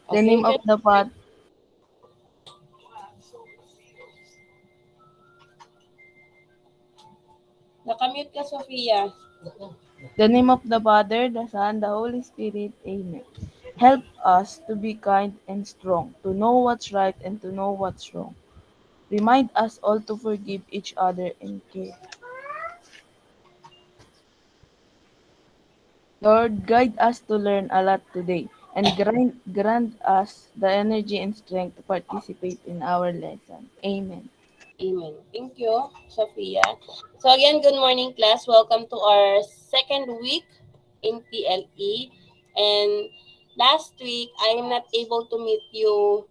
The Okay, name of the pot nakamute ka, Sofia. the name of the Father, the Son, the Holy Spirit. Amen. Help us to be kind and strong, to know what's right and to know what's wrong. Remind us all to forgive each other and care. Lord, guide us to learn a lot today and grant us the energy and strength to participate in our lesson. Amen. Amen. Thank you, Sophia. So again, good morning, class. Welcome to our second week in TLE. And last week, I am not able to meet you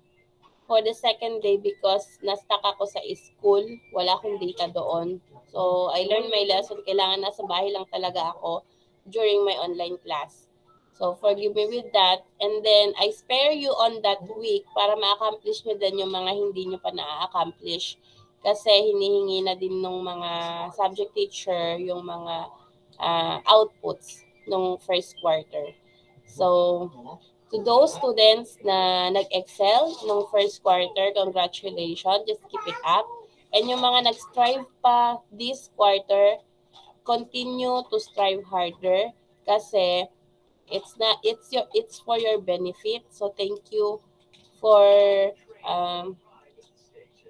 for the second day because na-stuck ako sa school. Wala akong data doon. So, I learned my lesson. Kailangan nasa bahay lang talaga ako during my online class. So, forgive me with that. And then, I spare you on that week para ma-accomplish nyo din yung mga hindi nyo pa na-accomplish. Kasi hinihingi na din ng mga subject teacher yung mga outputs nung first quarter. So, to those students na nag-excel nung first quarter, congratulations, just keep it up. And yung mga nag-strive pa this quarter, continue to strive harder kasi it's for your benefit. So thank you for um,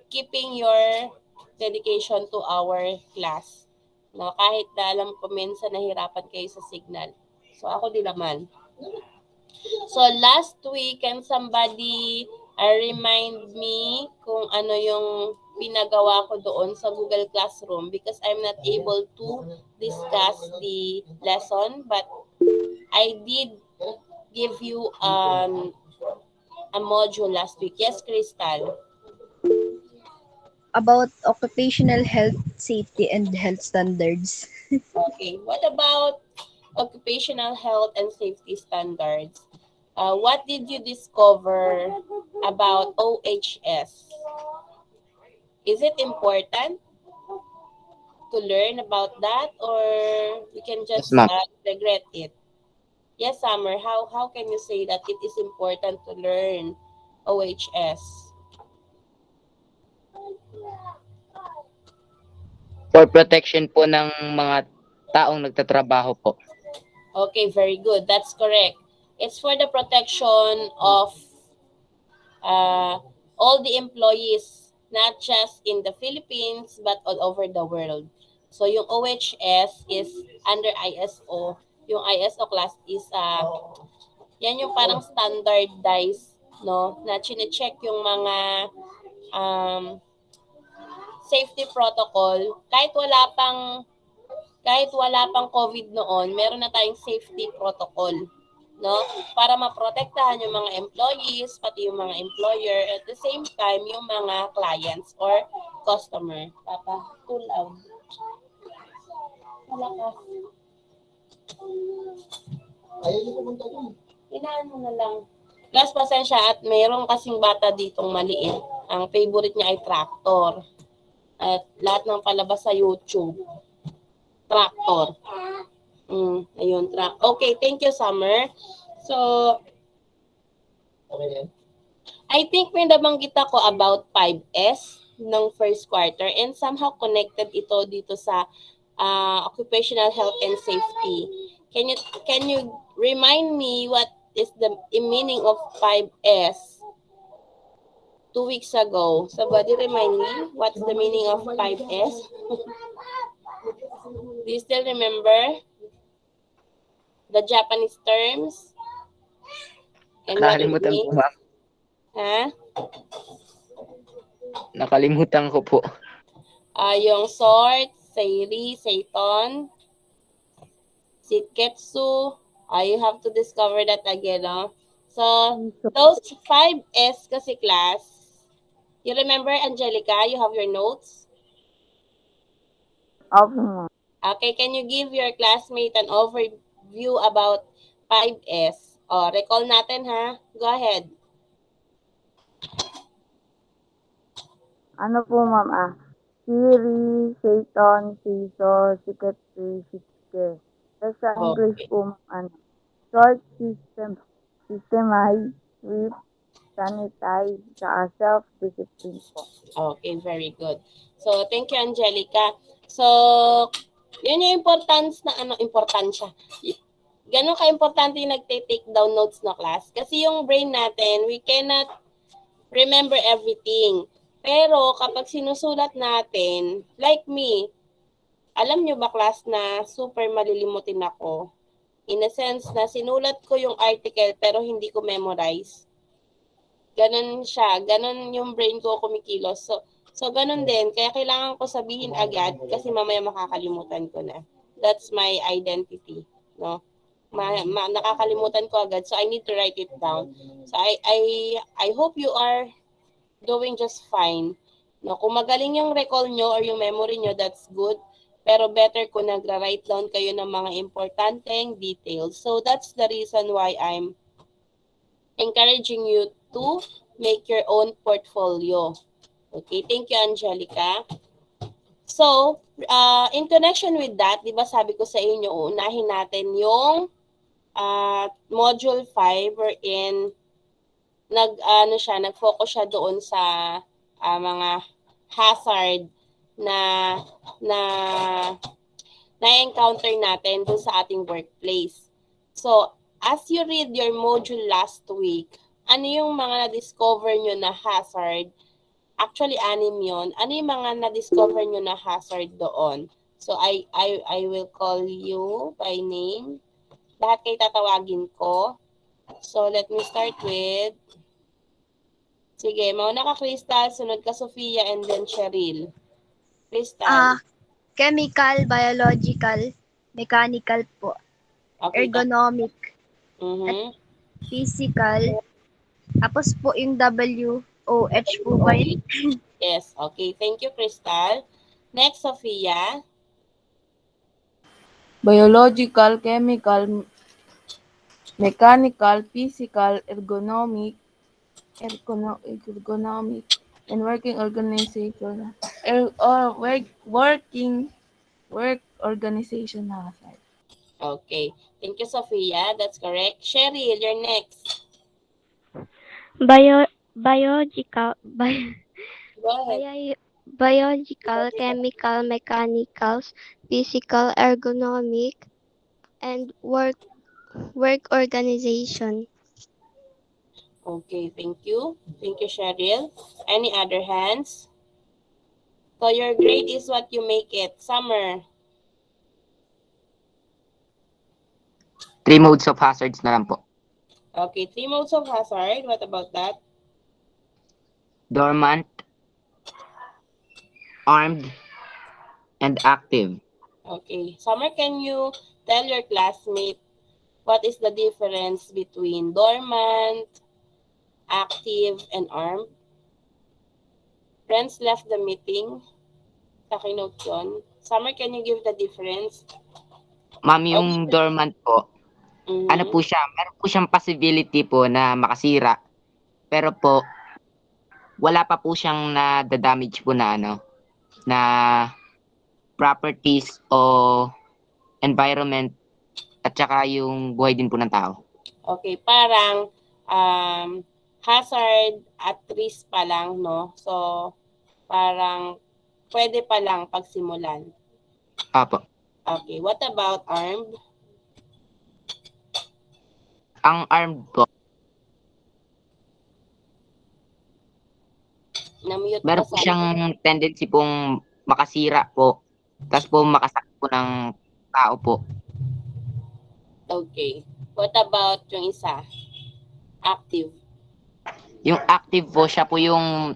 keeping your dedication to our class. No, kahit na alam ko minsan nahirapan kayo sa signal. So ako din naman. So last week, can somebody remind me kung ano yung pinagawa ko doon sa Google Classroom because I'm not able to discuss the lesson but I did give you a module last week. Yes, Crystal. About occupational health, safety, and health standards. Okay. What about occupational health and safety standards? What did you discover about OHS? Is it important to learn about that or we can Yes, just ma'am. regret it? Yes, Summer, how can you say that it is important to learn OHS? For protection po ng mga taong nagtatrabaho po. Okay, very good. That's correct. It's for the protection of uh, all the employees, not just in the Philippines, but all over the world. So yung OHS is under ISO. Yung ISO class is, yan yung parang standardized, no? Na chine-check yung mga um, safety protocol. Kahit wala pang COVID noon, meron na tayong safety protocol, no? Para maprotektahan yung mga employees, pati yung mga employer, at the same time, yung mga clients or customer. Papa, too loud. Malakas. Inaan mo na lang. Plus, pasensya at mayroong kasing bata ditong maliit. Ang favorite niya ay tractor. At lahat ng palabas sa YouTube, tractor. Ayun, track. Okay, thank you, Summer. So, I think may nabanggit ako about 5S ng first quarter and somehow connected ito dito sa occupational health and safety. Can you remind me what is the meaning of 5S 2 weeks ago? Somebody remind me what's the meaning of 5S? Do you still remember the Japanese terms? And what it Nakalimutan po, means? ma'am. Ha? Nakalimutan ko po. Yung sort, seiri, seiton, sitketsu. You have to discover that again, no? So, those 5S kasi class. You remember, Angelica, you have your notes? Opo. Okay, can you give your classmate an overview about 5S? Recall natin, ha? Go ahead. Ano po, ma'am? Siri, Satan, Siso, Siketsi, Sitke. Tapos sa English Okay. po, ma'am, short system, systemize, whip, sanitize, tsaka self-discipline po. Okay, very good. So, thank you, Angelica. So, yun yung importansya. Ganon ka-importante yung nagte-take down notes na class. Kasi yung brain natin, we cannot remember everything. Pero kapag sinusulat natin, like me, alam nyo ba class na super malilimutin ako? In a sense na sinulat ko yung article pero hindi ko memorize. Ganon siya. Ganon yung brain ko kumikilos. So ganon din. Kaya kailangan ko sabihin agad kasi mamaya makakalimutan ko na. That's my identity. No? Nakakalimutan ko agad. So I need to write it down. So I hope you are doing just fine. No, kung magaling yung recall nyo or yung memory nyo, that's good. Pero better kung nagra-write down kayo ng mga importanteng details. So that's the reason why I'm encouraging you to make your own portfolio. Okay, thank you, Angelica. So, in connection with that, di ba sabi ko sa inyo, unahin natin yung module 5 wherein nag-focus siya doon sa mga hazard na na na-encounter natin doon sa ating workplace. So, as you read your module last week, ano yung mga na-discover nyo na hazard? Actually, 6 yun. Ano yung mga na-discover nyo na hazard doon? So, I will call you by name. Lahat kayo tatawagin ko. So, let me start with... Sige, mauna ka, Crystal. Sunod ka, Sofia, and then Cheryl. Crystal. Chemical, biological, mechanical po, Okay. ergonomic, Mm-hmm. physical, tapos po yung WOH po ba yun? Yes, okay. Thank you, Crystal. Next, Sofia. Biological, chemical, mechanical, physical, ergonomic, and working organization, work organization hazard. Okay. Thank you, Sofia. That's correct. Cheryl, you're next. Biological, Go ahead. biological, chemical, mechanicals, physical, ergonomic, and work organization. Okay, thank you. Thank you, Cheryl. Any other hands? So your grade is what you make it. Summer. 3 modes of hazards na lang po. Okay, 3 modes of hazard. What about that? Dormant, armed, and active. Okay. Summer, can you tell your classmate what is the difference between dormant, active, and armed? Friends left the meeting. Nakinote yun. Summer, can you give the difference? Ma'am, yung dormant po, ano Mhm. po siya, meron po siyang possibility po na makasira. Pero po, wala pa po siyang na-damage po na na properties o environment at saka yung buhay din po ng tao. Okay, parang hazard at risk pa lang, no? So, parang pwede pa lang pagsimulan. Apo. Okay, what about armed? Ang armed po, Na-mute meron ka po sa... siyang tendency pong makasira po. Tapos po makasakit po ng tao po. Okay. What about yung isa? Active. Yung active po, siya po yung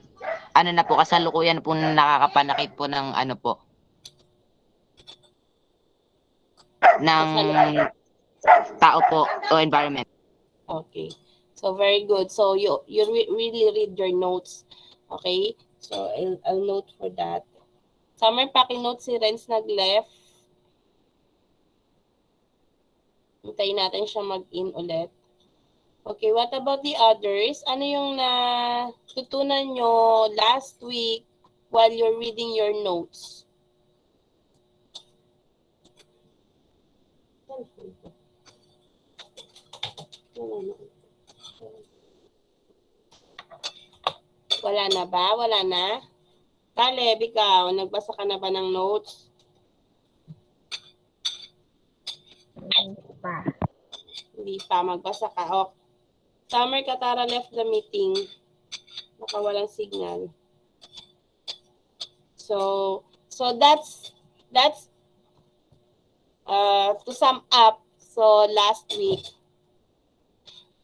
na po, kasalukuyan po nakakapanakit po ng po. Ng tao po o environment. Okay. So, very good. So, you really read your notes. Okay? So, I'll note for that. Summer, paki-note si Renz nag-left. Hintayin natin siya mag-in ulit. Okay, what about the others? Ano yung natutunan nyo last week while you're reading your notes? Wala na ba? Wala na? Caleb, ikaw, nagbasa ka na ba ng notes? Pa. Hindi pa, magbasa ka. O, Summer Katara left the meeting. Nakawalang signal. So that's to sum up. So to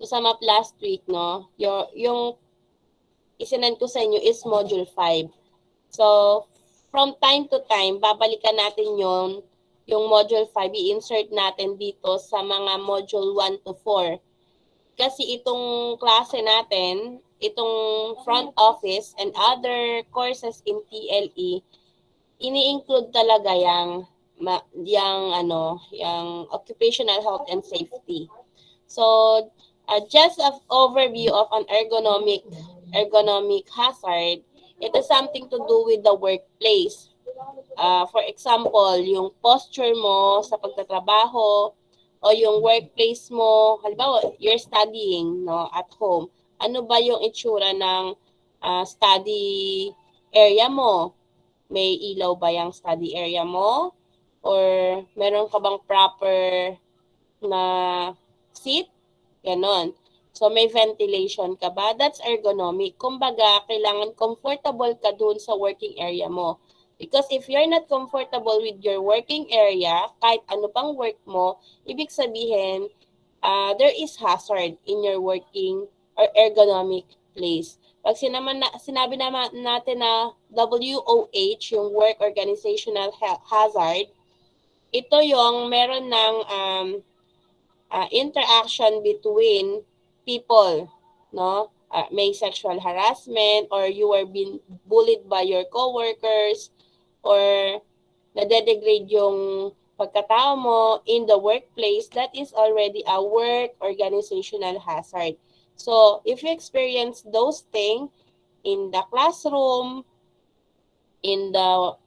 sum up last week, no, yung isinend ko sa inyo is module 5. So from time to time, babalikan natin yung module 5, i-insert natin dito sa mga module 1 to 4. Kasi itong klase natin, itong front office and other courses in TLE, ini-include talaga yung occupational health and safety. So, just an overview of an ergonomic hazard, it is something to do with the workplace. For example, yung posture mo sa pagtatrabaho, o yung workplace mo, halimbawa, you're studying, no, at home. Ano ba yung itsura ng study area mo? May ilaw ba yung study area mo? Or meron ka bang proper na seat? Ganon. So, may ventilation ka ba? That's ergonomic. Kumbaga, kailangan comfortable ka dun sa working area mo. Because if you're not comfortable with your working area, kahit ano pang work mo, ibig sabihin, there is hazard in your working or ergonomic place. Pag sinabi naman natin na WOH, yung Work Organizational Hazard, ito yung meron ng interaction between people, no? May sexual harassment or you are being bullied by your coworkers, or nade-degrade yung pagkatao mo in the workplace, that is already a work organizational hazard. So, if you experience those things in the classroom, in the,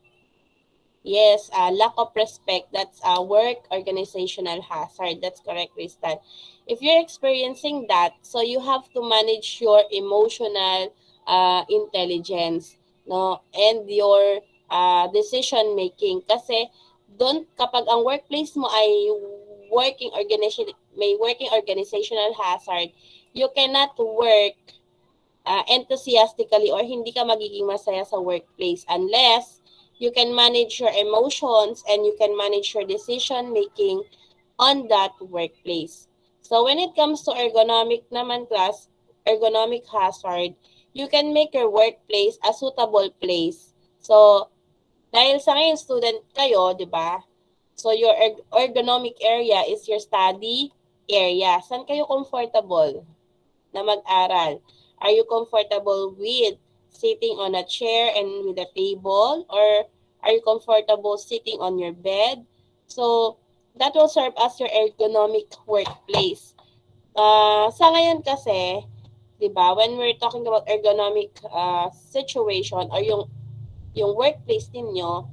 lack of respect, that's a work organizational hazard. That's correct, Crystal. If you're experiencing that, so you have to manage your emotional intelligence, no, and your decision making, kasi doon kapag ang workplace mo ay may working organizational hazard, you cannot work enthusiastically or hindi ka magiging masaya sa workplace unless you can manage your emotions and you can manage your decision making on that workplace. So when it comes to ergonomic hazard, you can make your workplace a suitable place. So dahil sa ngayon student kayo, di ba? So your ergonomic area is your study area. Saan kayo comfortable na mag-aral? Are you comfortable with sitting on a chair and with a table? Or are you comfortable sitting on your bed? So that will serve as your ergonomic workplace. Sa ngayon kasi, di ba, when we're talking about ergonomic situation or yung workplace ninyo,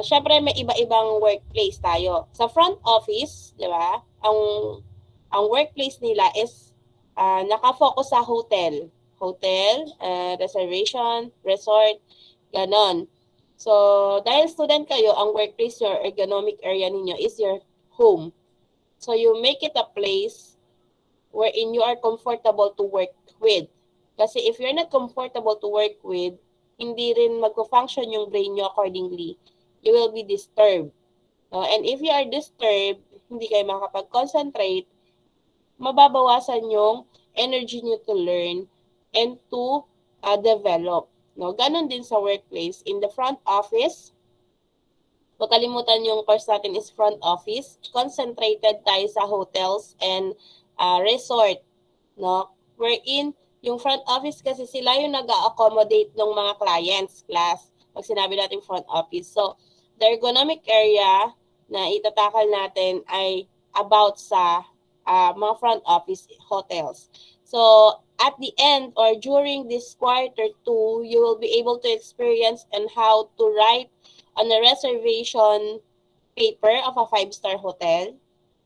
syempre may iba-ibang workplace tayo. Sa front office, di ba, ang workplace nila is nakafocus sa hotel, reservation, resort, ganon. So, dahil student kayo, ang workplace, your ergonomic area ninyo is your home. So, you make it a place wherein you are comfortable to work with. Kasi if you're not comfortable to work with, hindi rin magpo-function yung brain nyo accordingly. You will be disturbed. And if you are disturbed, hindi kayo makapag-concentrate, mababawasan yung energy nyo to learn and to develop. No, ganon din sa workplace. In the front office, huwag kalimutan yung course natin is front office. Concentrated tayo sa hotels and resort. No? Wherein, yung front office kasi sila yung nag-accommodate ng mga clients, class. Pag sinabi natin front office. So, the ergonomic area na itatakal natin ay about sa mga front office hotels. So, at the end or during this quarter 2, you will be able to experience on how to write on a reservation paper of a 5-star hotel.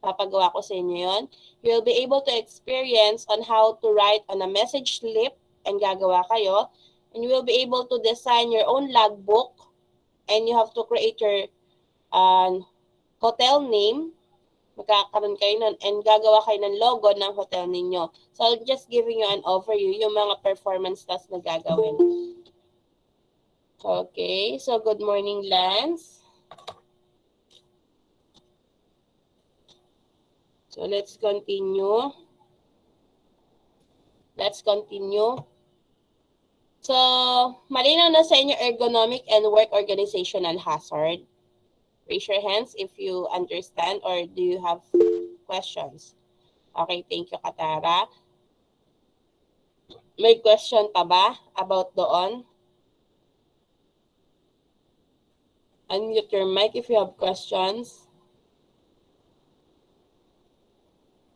Papagawa ko sa inyo yun. You will be able to experience on how to write on a message slip and gagawa kayo. And you will be able to design your own logbook and you have to create your hotel name. Magkakaroon kayo nun and gagawa kayo ng logo ng hotel ninyo. So, just giving you an overview, yung mga performance tasks na gagawin. Okay, so good morning, Lance. So, let's continue. So, malinaw na sa inyo ergonomic and work organizational hazard. Raise your hands if you understand or do you have questions. Okay, thank you, Katara. May question pa ba about doon? Unmute your mic if you have questions.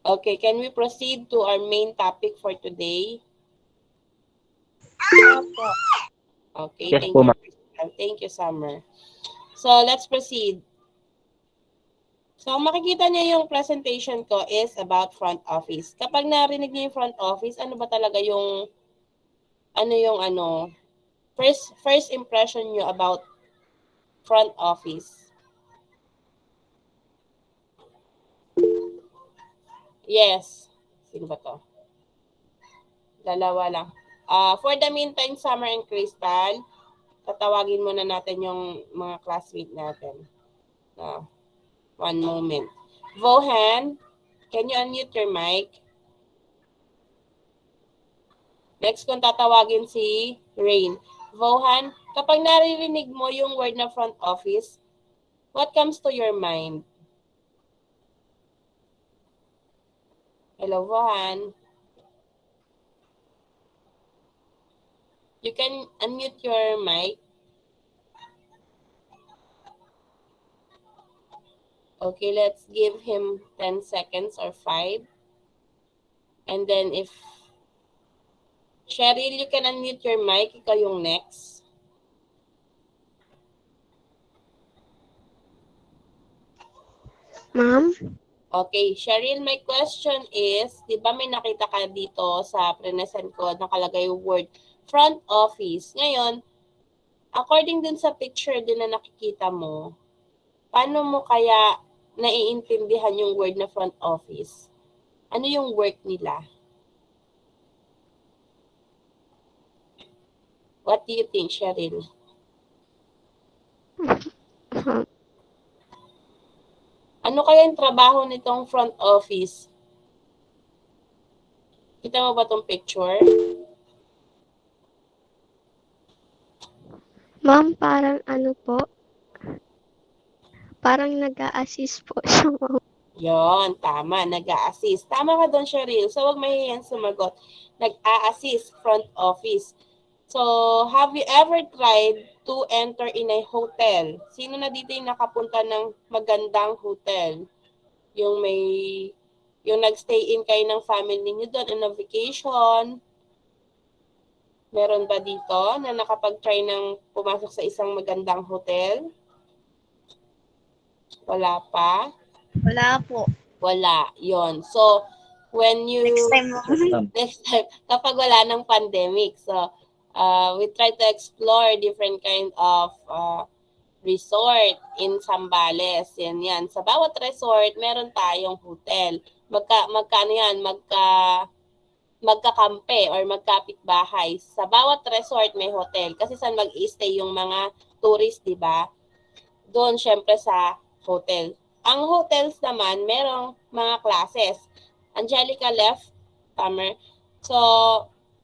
Okay, can we proceed to our main topic for today? Okay, Yes thank po, you. ma'am. Crystal. Thank you, Summer. So, let's proceed. So, makikita niyo yung presentation ko is about front office. Kapag narinig niyo yung front office, ano ba talaga yung first impression niyo about front office? Yes. Sino ba to? Dalawa lang. For the meantime, Summer and Crystal, tatawagin muna natin yung mga classmate natin. One moment. Vohan, can you unmute your mic? Next kung tatawagin si Rain. Vohan, kapag naririnig mo yung word na front office, what comes to your mind? Hello, Vohan. You can unmute your mic. Okay, let's give him 10 seconds or 5. And then if Cheryl, you can unmute your mic. Ikaw yung next. Ma'am? Okay, Cheryl, my question is, di ba may nakita ka dito sa present ko, nakalagay yung word front office. Ngayon, according dun sa picture din na nakikita mo, paano mo kaya naiintindihan yung word na front office? Ano yung work nila? What do you think, Cheryl? Ano kaya yung trabaho nitong front office? Kita mo ba tong picture? Ma'am, parang ano po? Parang nag-a-assist po siya, ma'am. Yon, tama, nag-a-assist. Tama ka doon, Cheryl. So, wag mahihiyan sumagot. Nag-a-assist front office. So, have you ever tried to enter in a hotel? Sino na dito yung nakapunta ng magandang hotel? Yung nag-stay in kayo ng family niyo doon on a vacation. Meron ba dito na nakapag-try ng pumasok sa isang magandang hotel? Wala pa? Wala po. Wala. Yon. So, when you... Next time mo. Next time, kapag wala ng pandemic. So, we try to explore different kind of resort in Zambales. Yan. Sa bawat resort, meron tayong hotel. Magkano yan? Magkakampe or magkapitbahay. Sa bawat resort may hotel. Kasi saan mag-stay yung mga tourist, di ba? Doon, syempre, sa hotel. Ang hotels naman, merong mga classes. Angelica left, Summer. So,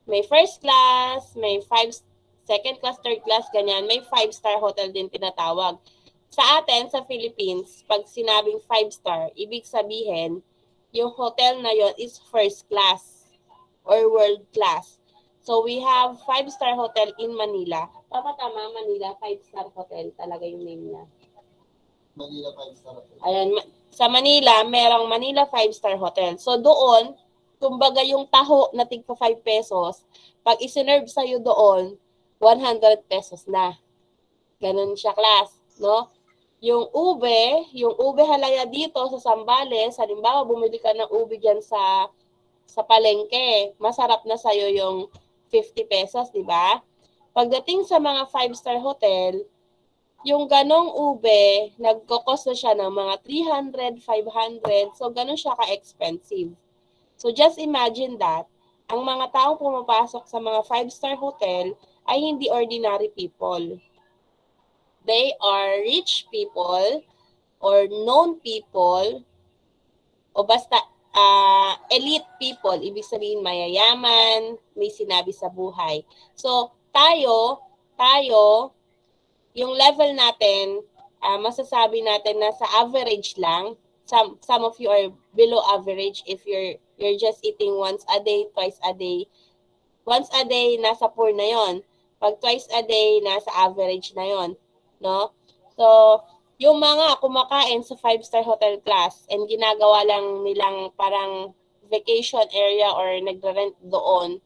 may first class, may second class, third class, ganyan. May 5-star hotel din tinatawag. Sa atin, sa Philippines, pag sinabing 5-star, ibig sabihin, yung hotel na yon is first class or world class. So, we have 5-star hotel in Manila. Papa, tama, Manila, 5-star hotel. Talaga yung name niya. Manila 5-star hotel. Ayan, sa Manila, merong Manila 5-star hotel. So doon, kumbaga yung taho na tig 5 pesos, pag iserve sa'yo doon, 100 pesos na. Ganun siya, class, no? Yung ube halaya dito sa Zambales, halimbawa bumili ka ng ube dyan sa palengke, masarap na sa'yo yung 50 pesos, di ba? Pagdating sa mga 5-star hotel, yung ganong ube, nagkakos na siya ng mga 300, 500. So, ganon siya ka-expensive. So, just imagine that ang mga taong pumapasok sa mga 5-star hotel ay hindi ordinary people. They are rich people or known people o basta elite people. Ibig sabihin mayayaman, may sinabi sa buhay. So, tayo, yung level natin, masasabi natin na sa average lang. Some of you are below average if you're just eating once a day, twice a day. Once a day, nasa poor na yon. Pag twice a day, nasa average na yon. No? So, yung mga kumakain sa 5-star hotel class and ginagawa lang nilang parang vacation area or nagre-rent doon,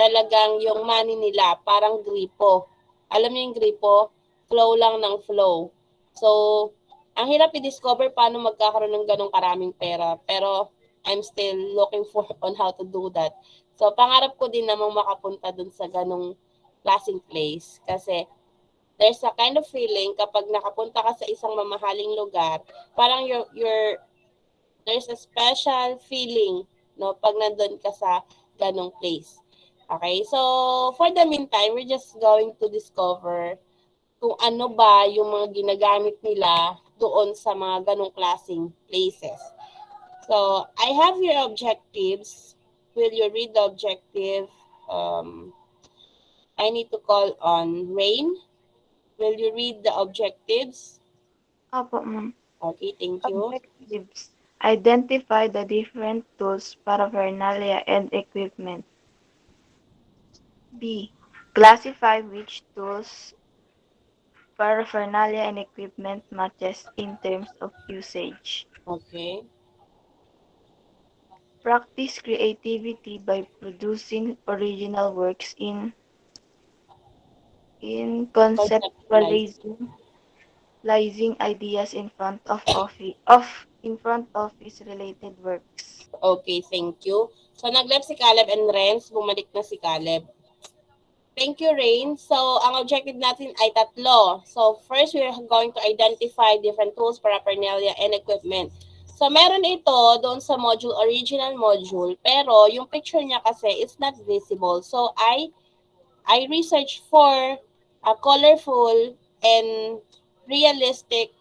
talagang yung money nila parang gripo. Alam niyo yung gripo? Flow lang ng flow. So, ang hirap i-discover paano magkakaroon ng ganong karaming pera. Pero, I'm still looking for on how to do that. So, pangarap ko din namang makapunta dun sa ganong klaseng place. Kasi, there's a kind of feeling kapag nakapunta ka sa isang mamahaling lugar, parang there's a special feeling, no, pag nandun ka sa ganong place. Okay, so for the meantime, we're just going to discover kung ano ba yung mga ginagamit nila doon sa mga ganong klaseng places. So, I have your objectives. Will you read the objective? I need to call on Rain. Will you read the objectives? Opo, ma'am. Okay, thank you. Objectives. Identify the different tools, paraphernalia, and equipment. B. Classify which tools, paraphernalia, and equipment matches in terms of usage. Okay. Practice creativity by producing original works in conceptualizing ideas in front of office related works. Okay, thank you. So, nag-left si Caleb and Renz. Bumalik na si Caleb. Thank you, Rain. So, ang objective natin ay tatlo. So, first, we're going to identify different tools, paraphernalia, and equipment. So, meron ito doon sa original module, pero yung picture niya kasi, it's not visible. So, I researched for a colorful and realistic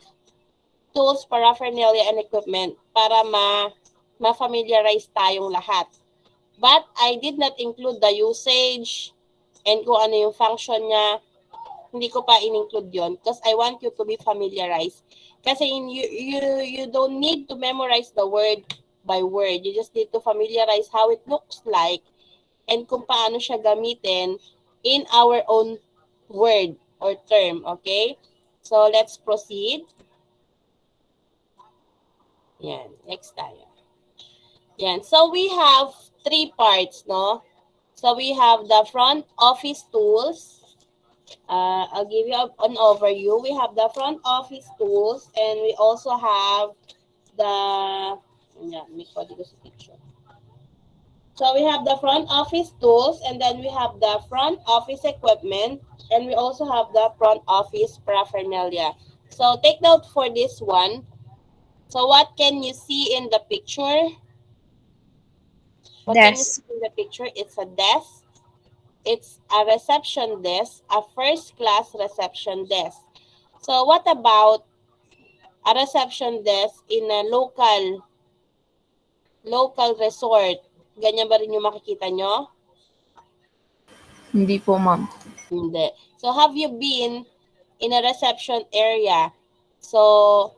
tools, paraphernalia, and equipment para ma-familiarize tayong lahat. But I did not include the usage and kung ano yung function niya. Hindi ko pa in-include yon because I want you to be familiarized. Kasi you don't need to memorize the word by word. You just need to familiarize how it looks like and kung paano siya gamitin in our own word or term. Okay? So, let's proceed. Yan. Next tayo. Yan. So, we have 3 parts, no? So, we have the front office tools. I'll give you an overview. We have the front office tools and we also have the... Yan. May kodi ko sa picture. So, we have the front office tools and then we have the front office equipment and we also have the front office paraphernalia. So, take note for this one. So, what can you see in the picture? What can you see in the picture? It's a desk. It's a reception desk, a first-class reception desk. So, what about a reception desk in a local resort? Ganyan ba rin yung makikita nyo? Hindi po, ma'am. Hindi. So, have you been in a reception area? So,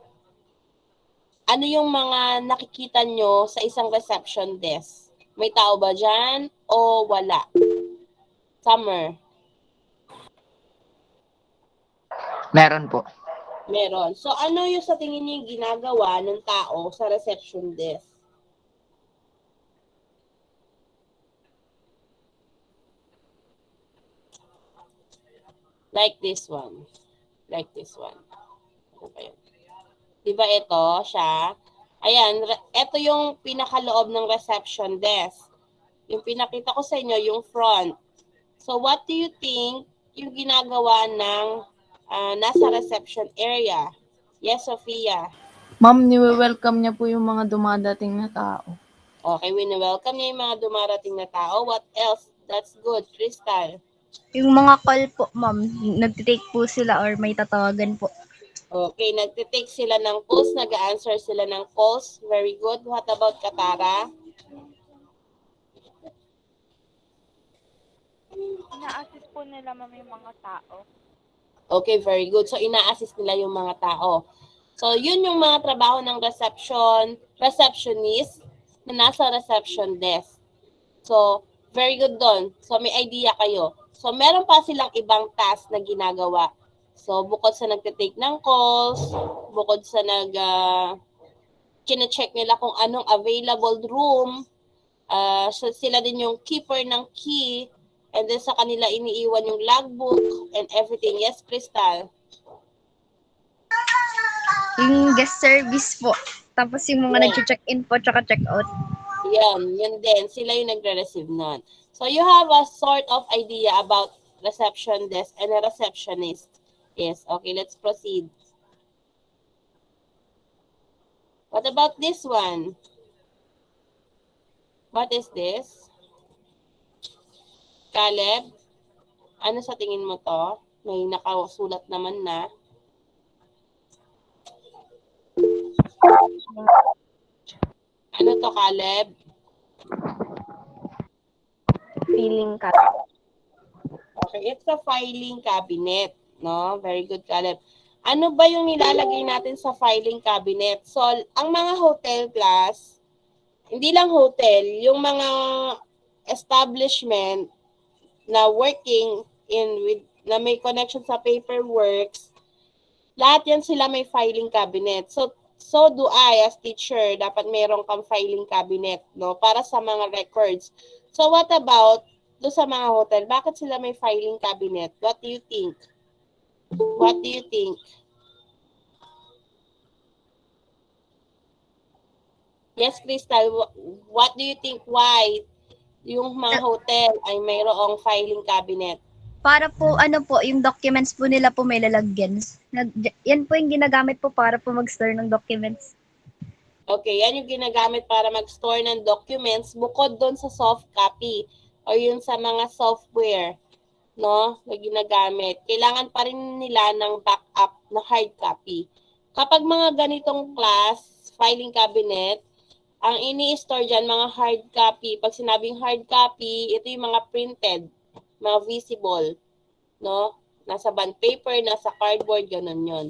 ano yung mga nakikita nyo sa isang reception desk? May tao ba dyan o wala? Summer. Meron po. Meron. So, ano yung sa tingin niyo yung ginagawa ng tao sa reception desk? Like this one. Like this one. Ano ba yun? Diba ito, siya? Ayan, ito yung pinakaloob ng reception desk. Yung pinakita ko sa inyo, yung front. So what do you think yung ginagawa ng nasa reception area? Yes, Sophia. Ma'am, niwe-welcome niya po yung mga dumadating na tao. Okay, wini-welcome niya yung mga dumarating na tao. What else? That's good. Crystal. Yung mga call po, ma'am, nagtitake po sila or may tatawagan po. Okay, nagtitake sila ng calls, nag-answer sila ng calls. Very good. What about Katara? Ina-assist po nila ma'am yung mga tao. Okay, very good. So, ina-assist nila yung mga tao. So, yun yung mga trabaho ng receptionist na nasa reception desk. So, very good doon. So, may idea kayo. So, meron pa silang ibang task na ginagawa. So, bukod sa nagtitake ng calls, bukod sa kine-check nila kung anong available room, sila din yung keeper ng key, and then sa kanila iniiwan yung logbook and everything. Yes, Crystal? Yung guest service po. Tapos yung mga nag-check-in po, tsaka check-out. Yun din. Sila yung nagre-receive nun. So, you have a sort of idea about reception desk and a receptionist. Yes, okay, let's proceed. What about this one? What is this? Caleb? Ano sa tingin mo to? May nakasulat naman na. Ano to, Caleb? Feeling ka. Okay, it's a filing cabinet. No? Very good, Caleb. Ano ba yung nilalagay natin sa filing cabinet? So, ang mga hotel class, hindi lang hotel, yung mga establishment na working na may connection sa paperwork, lahat yan sila may filing cabinet. So do I as teacher, dapat mayroon kang filing cabinet, no, para sa mga records. So what about do sa mga hotel? Bakit sila may filing cabinet? What do you think? What do you think? Yes, Crystal, what do you think why yung mga hotel ay mayroong filing cabinet? Para po, yung documents po nila po may lalagyan. Yan po yung ginagamit po para po mag-store ng documents. Okay, yan yung ginagamit para mag-store ng documents bukod doon sa soft copy o yun sa mga software, no, na ginagamit. Kailangan pa rin nila ng backup na hard copy. Kapag mga ganitong class, filing cabinet, ang ini-store dyan, mga hard copy. Pag sinabing hard copy, ito yung mga printed, mga visible, no? Nasa bond paper, nasa cardboard, ganun yun.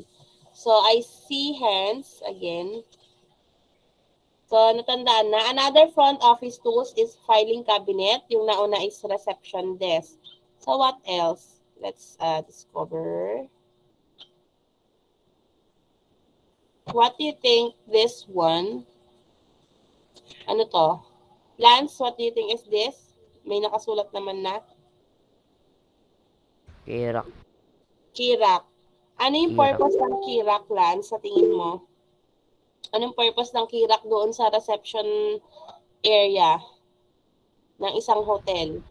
So, I see hands again. So, natandaan na. Another front office tools is filing cabinet. Yung nauna is reception desk. So, what else? Let's discover. What do you think this one? Ano to? Lance, what do you think is this? May nakasulat naman na. Kirak. Kirak. Ano yung purpose ng Kirak, Lance, sa tingin mo? Anong purpose ng Kirak doon sa reception area ng isang hotel?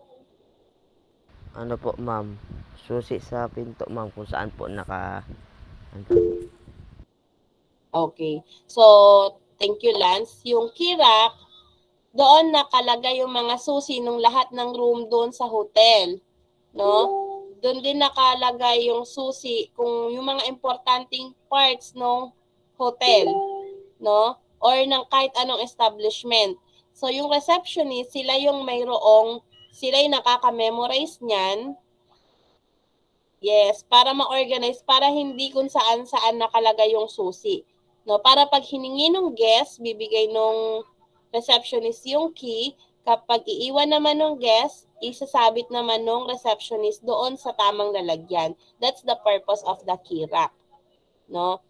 Ano po, ma'am? Susi sa pinto, ma'am, kung saan po Okay. So, thank you, Lance. Yung Kirak, doon nakalagay yung mga susi ng lahat ng room doon sa hotel. No? Doon din nakalagay yung susi kung yung mga importanteng parts ng hotel, no? Or ng kahit anong establishment. So yung receptionist, sila yung sila yung nakaka-memorize niyan. Yes, para ma-organize, para hindi kung saan-saan nakalagay yung susi. No, para pag hiningi ng guest, bibigay nung receptionist yung key. Kapag iiwan naman ng guest, isasabit naman ng receptionist doon sa tamang lalagyan. That's the purpose of the key rack. No?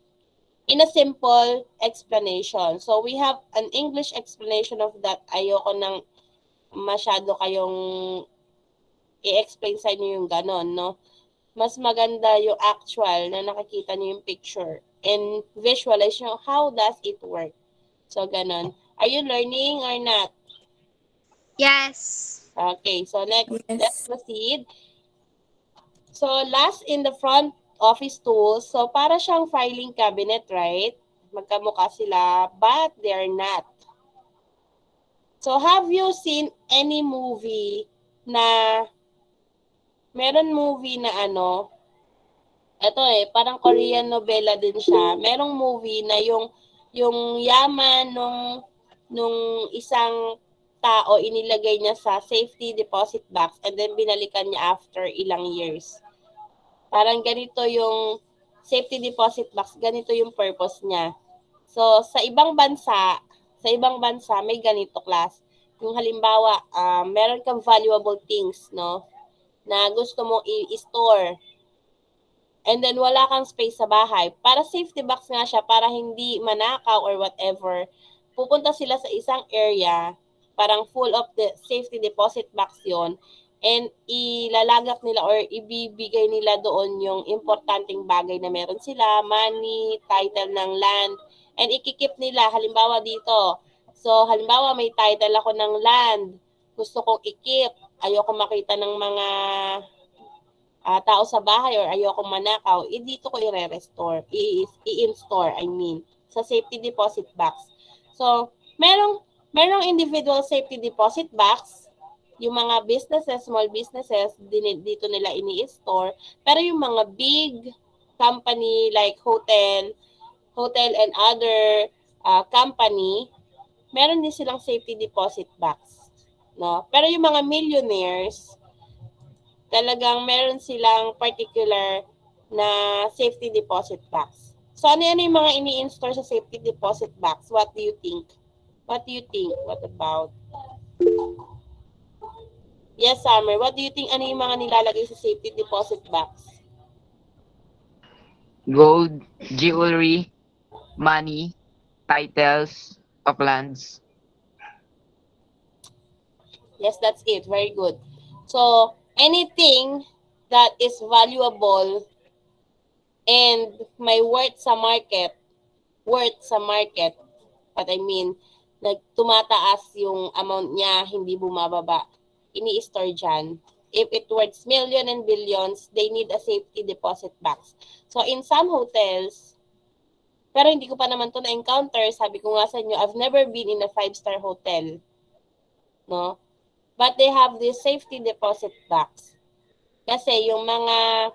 In a simple explanation. So we have an English explanation of that. Ayoko nang masyado kayong i-explain sa inyo yung ganon, no? Mas maganda yung actual na nakikita niyo yung picture and visualize nyo how does it work. So ganon. Are you learning or not? Yes. Okay, so let's proceed. So last in the front office tools, so para siyang filing cabinet, right? Magkamukha sila, but they're not. So have you seen any movie na, meron movie na ano, eto parang Korean novela din siya. Merong movie na yung yaman nung isang tao inilagay niya sa safety deposit box and then binalikan niya after ilang years. Parang ganito yung safety deposit box, ganito yung purpose niya. So sa ibang bansa may ganito class. Kung halimbawa, meron kang valuable things, no, na gusto mong i-store. And then wala kang space sa bahay. Para safety box nga siya, para hindi manakaw or whatever. Pupunta sila sa isang area, parang full of the safety deposit box yon, and ilalagak nila or ibibigay nila doon yung importanteng bagay na meron sila, money, title ng land, and ikikip nila. Halimbawa dito, so halimbawa may title ako ng land, gusto kong ikip, ayoko makita ng mga tao sa bahay or ayokong manakaw, dito ko i-restore, i-install, sa safety deposit box. So, merong individual safety deposit box, yung mga businesses, small businesses, dito nila ini-store, pero yung mga big company like hotel and other company, meron din silang safety deposit box, no? Pero yung mga millionaires, talagang meron silang particular na safety deposit box. So, ano yung mga ini-install sa safety deposit box? What do you think? What do you think? What about? Yes, Summer. What do you think? Ano yung mga nilalagay sa safety deposit box? Gold, jewelry, money, titles of lands. Yes, that's it. Very good. So, anything that is valuable and may worth sa market, what I mean, tumataas yung amount niya, hindi bumababa, ini-store dyan. If it worth million and billions, they need a safety deposit box. So, in some hotels, pero hindi ko pa naman to na-encounter, sabi ko nga sa inyo, I've never been in a 5-star hotel. No? But they have this safety deposit box. Kasi yung mga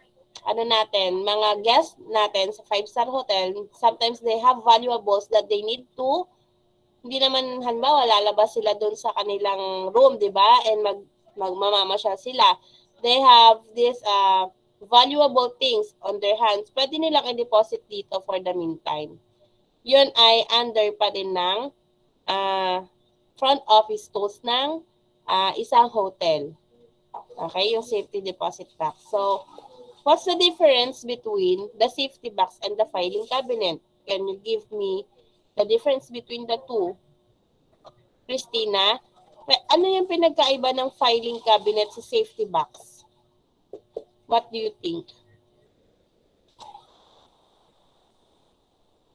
mga guests natin sa 5-star hotel, sometimes they have valuables that they need to, hindi naman halimbawa lalabas sila doon sa kanilang room, di ba? And magmamamasyal sila. They have this valuable things on their hands. Pwede nilang i-deposit dito for the meantime. Yun ay under pa din ng front office tools ng isang hotel. Okay, yung safety deposit box. So, what's the difference between the safety box and the filing cabinet? Can you give me the difference between the two? Christina, ano yung pinagkaiba ng filing cabinet sa safety box? What do you think?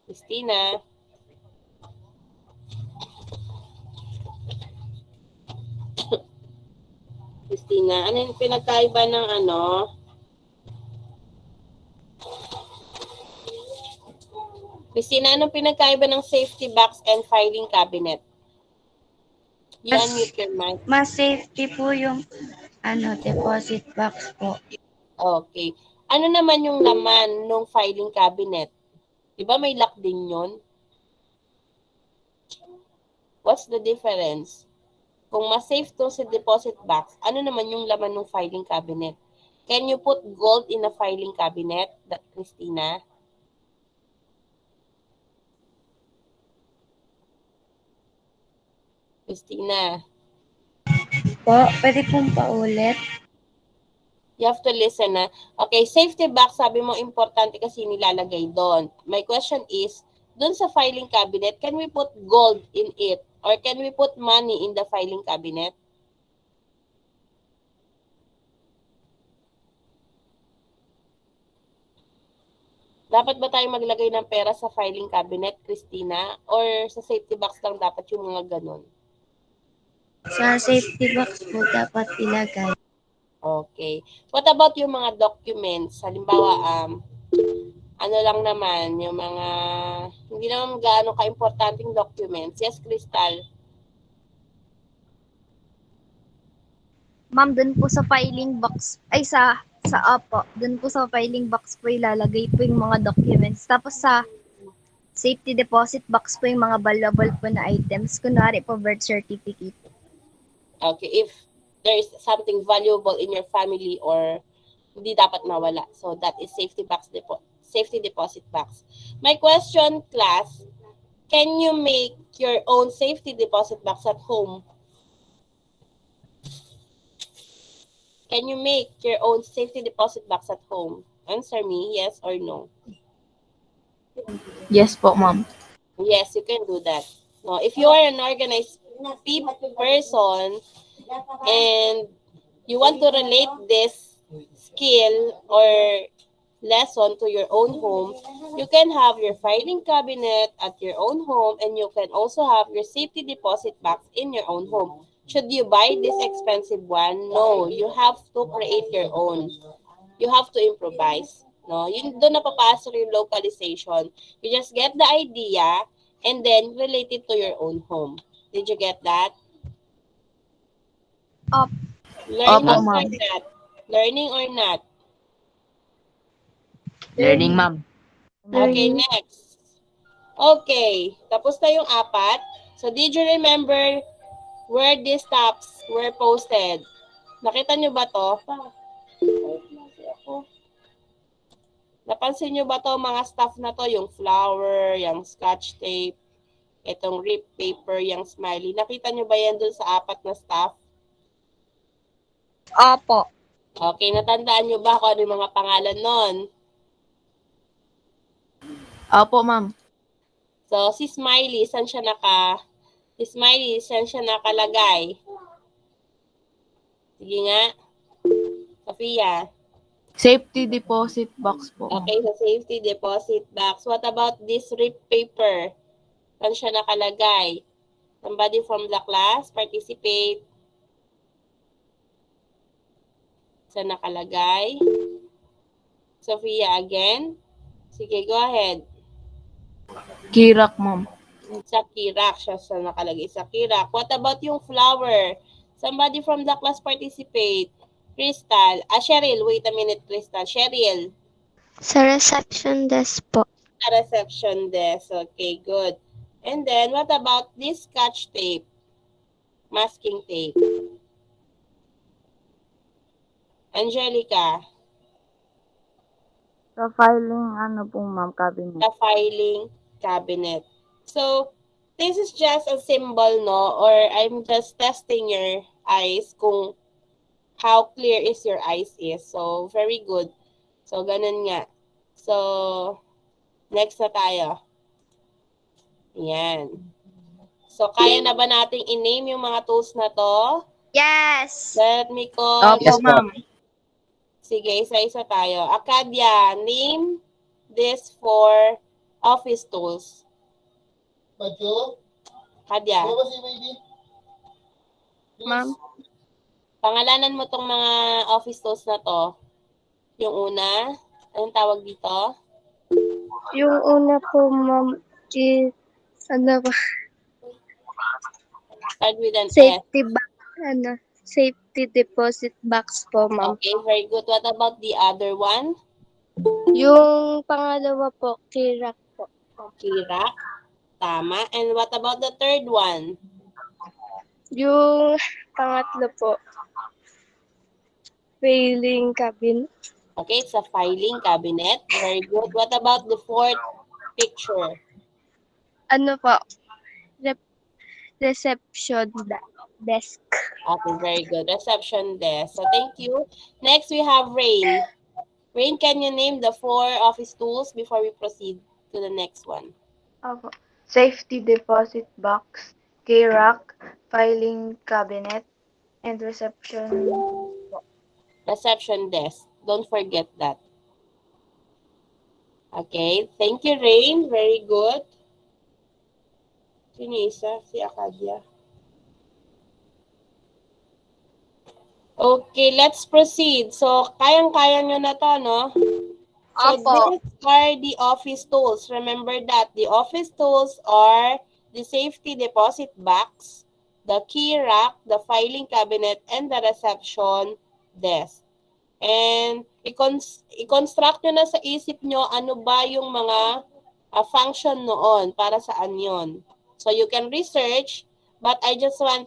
Christina? Christina, ano yung pinagkaiba ng Christina, anong pinagkaiba ng safety box and filing cabinet? Unmute your mic. Mas safety po yung deposit box po. Okay. Ano naman yung laman ng filing cabinet? Diba may lock din yun? What's the difference? Kung mas safe to sa deposit box, ano naman yung laman ng filing cabinet? Can you put gold in a filing cabinet, Christina? Christina? Po, pwede pong paulit? You have to listen na. Okay, safety box, sabi mo importante kasi nilalagay doon. My question is, doon sa filing cabinet, can we put gold in it? Or can we put money in the filing cabinet? Dapat ba tayo maglagay ng pera sa filing cabinet, Christina? Or sa safety box lang dapat yung mga ganun? Sa safety box po dapat ilagay. Okay. What about yung mga documents? Halimbawa, ano lang naman, yung mga, hindi naman gaano ka-importanting documents. Yes, Crystal? Ma'am, dun po sa filing box, ay sa opo, dun po sa filing box po ilalagay po yung mga documents. Tapos sa safety deposit box po yung mga valuable po na items. Kunwari po birth certificate. Okay, if there is something valuable in your family or hindi dapat mawala. So that is safety deposit box. My question, class, can you make your own safety deposit box at home? Can you make your own safety deposit box at home? Answer me, yes or no. Yes po, ma'am. Yes, you can do that. No, if you are an organized person and you want to relate this skill or lesson to your own home, you can have your filing cabinet at your own home and you can also have your safety deposit box in your own home. Should you buy this expensive one? No, you have to create your own. You have to improvise. No, yun doon na papasok yung localization. You just get the idea and then relate it to your own home. Did you get that? Opo. Learning Opo, or ma'am. not? Learning or not? Learning, ma'am. Okay, next. Okay, tapos na yung 4. So, did you remember where these stops were posted? Nakita nyo ba to? Napansin nyo ba to mga stuff na to? Yung flower, yung scotch tape, itong rip paper, yung smiley. Nakita nyo ba yan dun sa 4 na stuff? Opo. Okay, natandaan nyo ba kung ano yung mga pangalan nun? Opo, ma'am. So, si Smiley, saan siya nakalagay? Sige nga. Sophia. Safety deposit box po, ma'am. Okay, sa safety deposit box. What about this rip paper? Saan siya nakalagay? Somebody from the class participate. Saan nakalagay? Sophia again. Sige, go ahead. Kirak, ma'am. Sa Kirak siya nakalagay. Sa Kirak. What about yung flower? Somebody from the class participate. Crystal. Cheryl. Wait a minute, Crystal. Cheryl. Sa reception desk po. Sa reception desk. Okay, good. And then, what about this scotch tape? Masking tape. Angelica. Sa filing, cabinet. The filing cabinet. So, this is just a symbol, no? Or I'm just testing your eyes kung how clear is your eyes is. So, very good. So, ganun nga. So, next na tayo. Yan. So, kaya na ba nating i-name yung mga tools na to? Yes. Let me call. Opo, Yes, po. ma'am. Sige, isa-isa tayo. Acadia, name this 4 office tools. Madyo? Acadia. Ano ba si baby? Ma'am? Pangalanan mo tong mga office tools na to. Yung una, anong tawag dito? Yung una po, ma'am, is, Start with an S. safety box, safety deposit box po, ma'am. Okay, very good. What about the other one? Yung pangalawa po, Kirak po. Kirak. Tama. And what about the third one? Yung pangatlo po, filing cabinet. Okay, it's a filing cabinet. Very good. What about the fourth picture? Ano po, reception desk. Okay, very good. Reception desk. So, thank you. Next, we have Rain. Rain, can you name the 4 office tools before we proceed to the next one? Opo. Safety deposit box, K-rack, filing cabinet, and reception. Reception desk. Don't forget that. Okay. Thank you, Rain. Very good. Sino isa? Si Acadia. Okay, let's proceed. So, kayang-kaya nyo na to, no? So, Opo. these are the office tools. Remember that the office tools are the safety deposit box, the key rack, the filing cabinet, and the reception desk. And i-construct nyo na sa isip nyo ano ba yung mga function noon, para saan yon. So, you can research, but I just want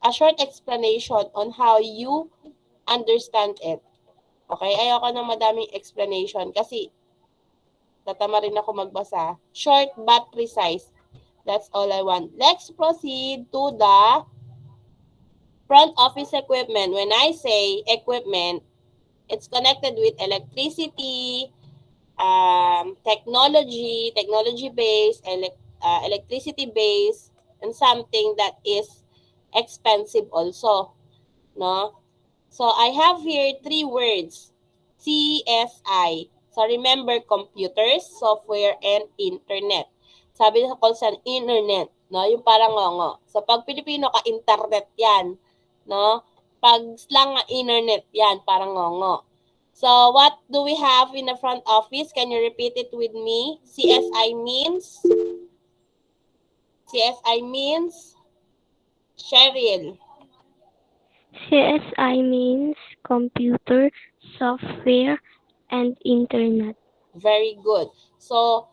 a short explanation on how you understand it. Okay? Ayoko ng madaming explanation kasi tatama rin ako magbasa. Short but precise. That's all I want. Let's proceed to the front office equipment. When I say equipment, it's connected with electricity, technology-based, electricity-based, and something that is expensive also. No? So I have here 3 words. CSI. So remember, computers, software, and internet. Sabi sa call sa internet, no? Yung parang ngongo. So pag Pilipino ka, internet yan. No? Pag slang nga internet yan, parang ngongo. So what do we have in the front office? Can you repeat it with me? CSI means? CSI means? Cheryl. CSI means computer, software, and internet. Very good. So,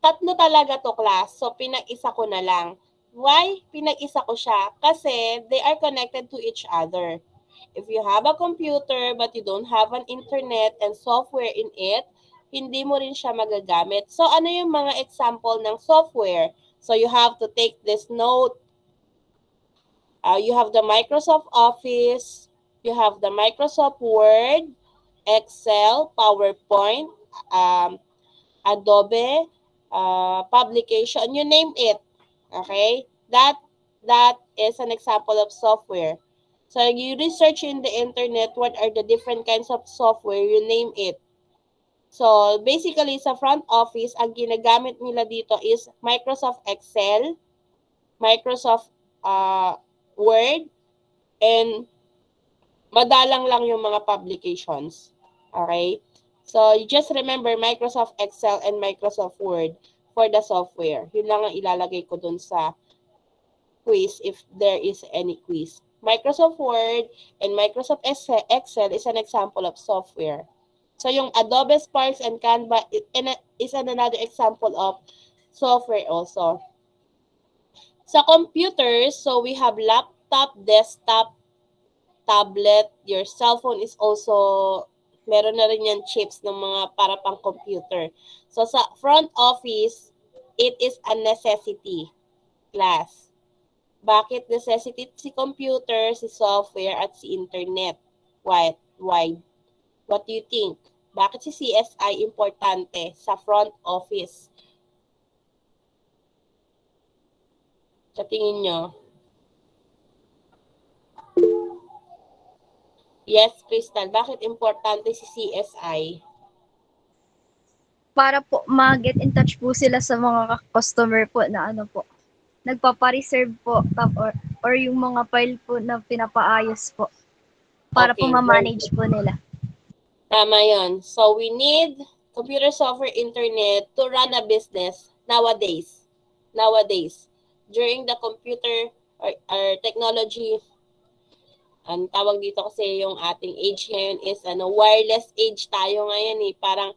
tatlo talaga to, class. So, pinag-isa ko na lang. Why pinag-isa ko siya? Kasi they are connected to each other. If you have a computer but you don't have an internet and software in it, hindi mo rin siya magagamit. So, ano yung mga example ng software? So, you have to take this note. You have the Microsoft Office. You have the Microsoft Word, Excel, PowerPoint, Adobe, publication, you name it. Okay? That is an example of software. So you research in the internet what are the different kinds of software, you name it. So basically sa front office, ang ginagamit nila dito is Microsoft Excel, Microsoft Word, and madalang lang yung mga publications. Okay? So, you just remember Microsoft Excel and Microsoft Word for the software. Yun lang ang ilalagay ko dun sa quiz if there is any quiz. Microsoft Word and Microsoft Excel is an example of software. So, yung Adobe Spark and Canva is another example of software also. Sa computers, so we have laptop, desktop, tablet, your cell phone is also, meron na rin yan chips ng mga para pang computer. So sa front office, it is a necessity, class. Bakit necessity? Si computer, si software, at si internet. Why? What do you think? Bakit si CSI importante sa front office? Sa tingin nyo? Yes, Crystal. Bakit importante si CSI? Para po ma-get in touch po sila sa mga customer po na ano po. Nagpapa-reserve po or yung mga file po na pinapaayos po. Para po Okay, ma-manage po nila. Tama yon. So we need computer, software, internet to run a business nowadays. During the computer or technology, ang tawag dito kasi yung ating age ngayon is wireless age tayo ngayon eh. Parang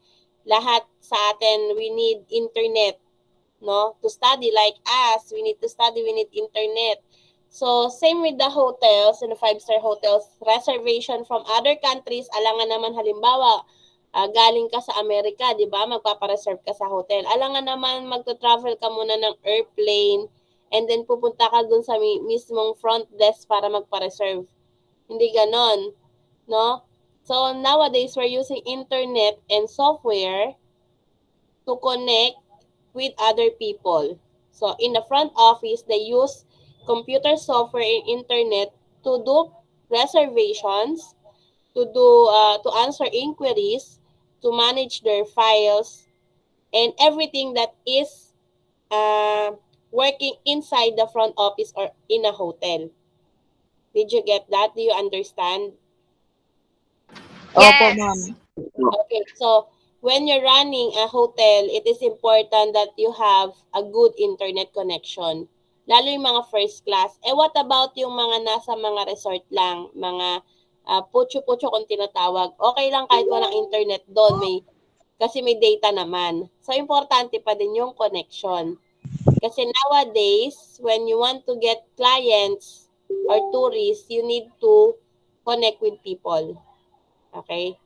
lahat sa atin, we need internet, no? To study like us, we need internet. So, same with the hotels and the 5-star hotels, reservation from other countries, alangan naman halimbawa, galing ka sa Amerika, di ba? Magpapareserve ka sa hotel. Alangan naman magto-travel ka muna ng airplane and then pupunta ka dun sa mismong front desk para magpa-reserve. Hindi ganon, no? So, nowadays, we're using internet and software to connect with other people. So, in the front office, they use computer software and internet to do reservations, to answer inquiries, to manage their files, and everything that is working inside the front office or in a hotel. Did you get that? Do you understand? Opo, ma'am. Okay, so when you're running a hotel, it is important that you have a good internet connection. Lalo yung mga first class. What about yung mga nasa mga resort lang, mga putyo-putyo kung tinatawag. Okay lang kahit walang internet doon, kasi may data naman. So, importante pa din yung connection. Kasi nowadays, when you want to get clients or tourists, you need to connect with people. Okay?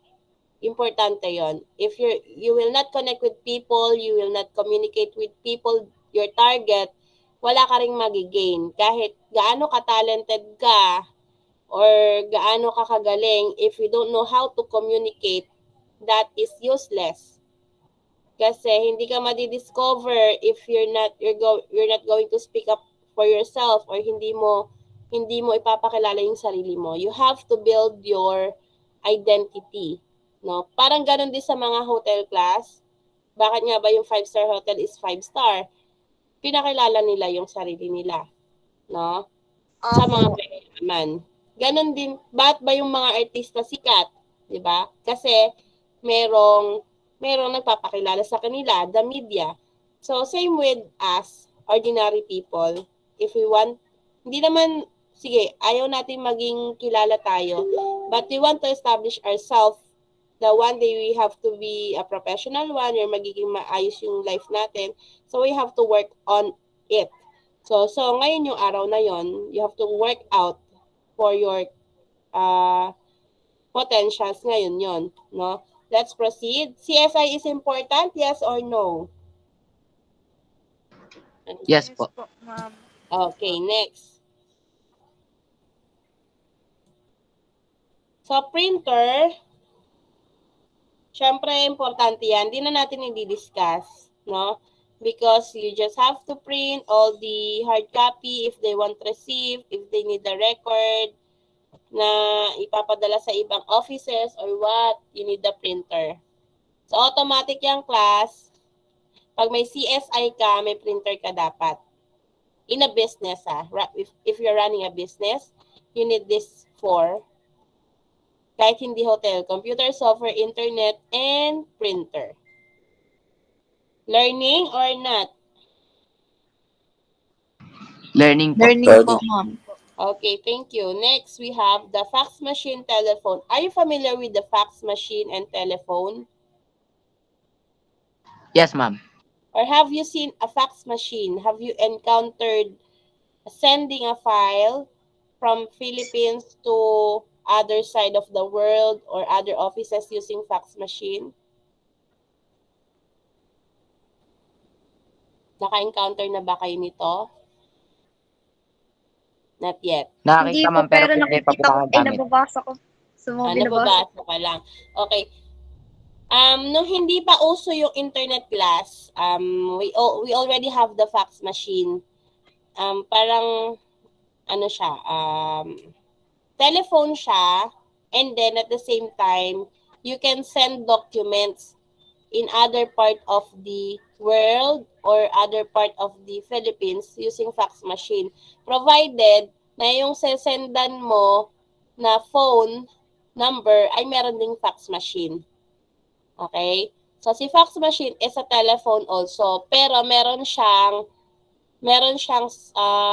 Importante yon. If you will not connect with people, you will not communicate with people, your target, wala ka ring magigain. Kahit gaano ka-talented ka or gaano ka kagaling, if you don't know how to communicate, that is useless. Kasi hindi ka madi-discover if you're not going to speak up for yourself or hindi mo ipapakilala yung sarili mo. You have to build your identity. No? Parang ganun din sa mga hotel class. Bakit nga ba yung 5-star hotel is 5-star? Pinakilala nila yung sarili nila. No? Sa mga mayayaman. Ganun din, bakit ba yung mga artista sikat? Diba? Kasi merong nagpapakilala sa kanila, the media. So, same with us, ordinary people. If we want, hindi naman, sige, ayaw natin maging kilala tayo, but we want to establish ourselves. The one day we have to be a professional one, or magiging maayos yung life natin. So, we have to work on it. So ngayon yung araw na yon, you have to work out for your potentials ngayon yon, no? Let's proceed. CSI is important, yes or no? Yes po. ma'am. Okay, next. So, printer, syempre, importante yan. Di na natin i-discuss, no? Because you just have to print all the hard copy if they want to receive, if they need the record na ipapadala sa ibang offices or what, you need the printer. So, automatic yung class. Pag may CSI ka, may printer ka dapat. In a business, if you're running a business, you need this for kahit hindi hotel, computer, software, internet, and printer. Learning or not? Learning po. Learning po, ma'am. Okay, thank you. Next, we have the fax machine, telephone. Are you familiar with the fax machine and telephone? Yes, ma'am. Or have you seen a fax machine? Have you encountered sending a file from Philippines to other side of the world or other offices using fax machine? Naka-encounter na ba kayo nito? Not yet. Hindi Nakakita po, ma'am, pero pero hindi pa po nakikita ko, kakagamit. nababasa ko. Sa mga binabasa. Nababasa pa lang. Okay. Nung hindi pa uso yung internet class, we already have the fax machine. Parang, siya, telephone siya, and then at the same time, you can send documents in other part of the world or other part of the Philippines using fax machine. Provided na yung sesendan mo na phone number ay meron ding fax machine. Okay? So, si fax machine is a telephone also, pero meron siyang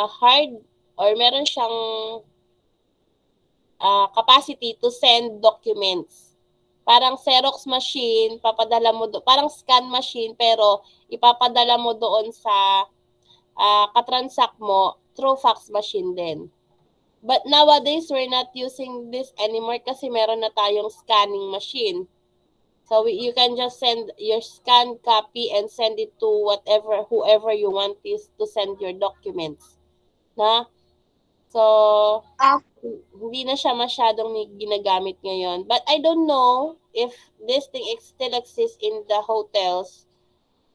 hard or meron siyang capacity to send documents. Parang Xerox machine, papadala mo parang scan machine, pero ipapadala mo doon sa katransact mo through fax machine din. But nowadays, we're not using this anymore kasi meron na tayong scanning machine. So you can just send your scanned copy and send it to whoever you want is to send your documents. Na? So, hindi na siya masyadong ginagamit ngayon. But I don't know if this thing still exists in the hotels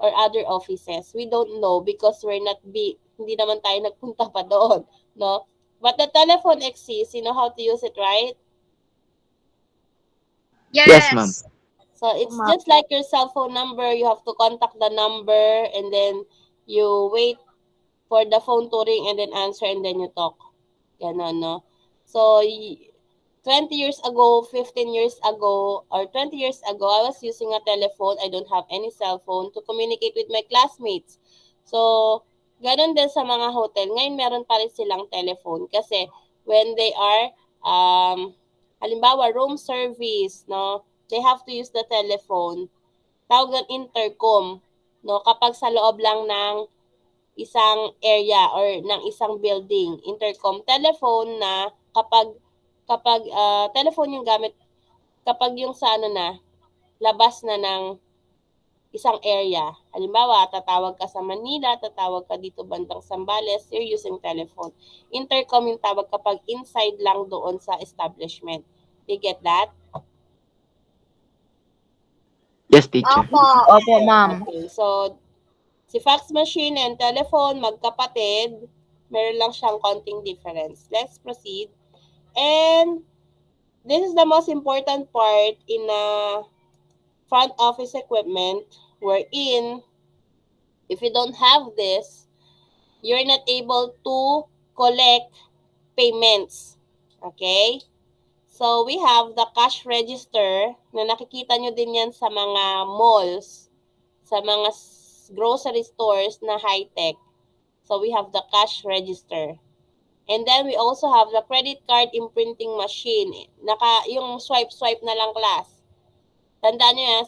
or other offices. We don't know because hindi naman tayo nagpunta pa doon, no? But the telephone exists. You know how to use it, right? Yes, ma'am. So it's just like your cell phone number. You have to contact the number and then you wait for the phone to ring and then answer and then you talk. Ganon, no? So 20 years ago, 15 years ago, or 20 years ago, I was using a telephone. I don't have any cell phone to communicate with my classmates. So, ganun din sa mga hotel. Ngayon, meron pa rin silang telephone kasi when they are, halimbawa, room service, no, they have to use the telephone. Tawag ng intercom, no, kapag sa loob lang ng isang area or ng isang building, intercom telephone na kapag telephone yung gamit kapag yung sa ano na labas na ng isang area. Halimbawa, tatawag ka sa Manila, tatawag ka dito bandang Zambales, you're using telephone. Intercom yung tawag kapag inside lang doon sa establishment. Do you get that? Yes, teacher. Opo. Opo, ma'am. Okay, so si fax machine and telephone, magkapatid, meron lang siyang konting difference. Let's proceed. And this is the most important part in front office equipment wherein if you don't have this, you're not able to collect payments. Okay? So, we have the cash register na nakikita nyo din yan sa mga malls, sa mga grocery stores na high-tech. So, we have the cash register. And then, we also have the credit card imprinting machine. Yung swipe na lang class. Tandaan nyo yan,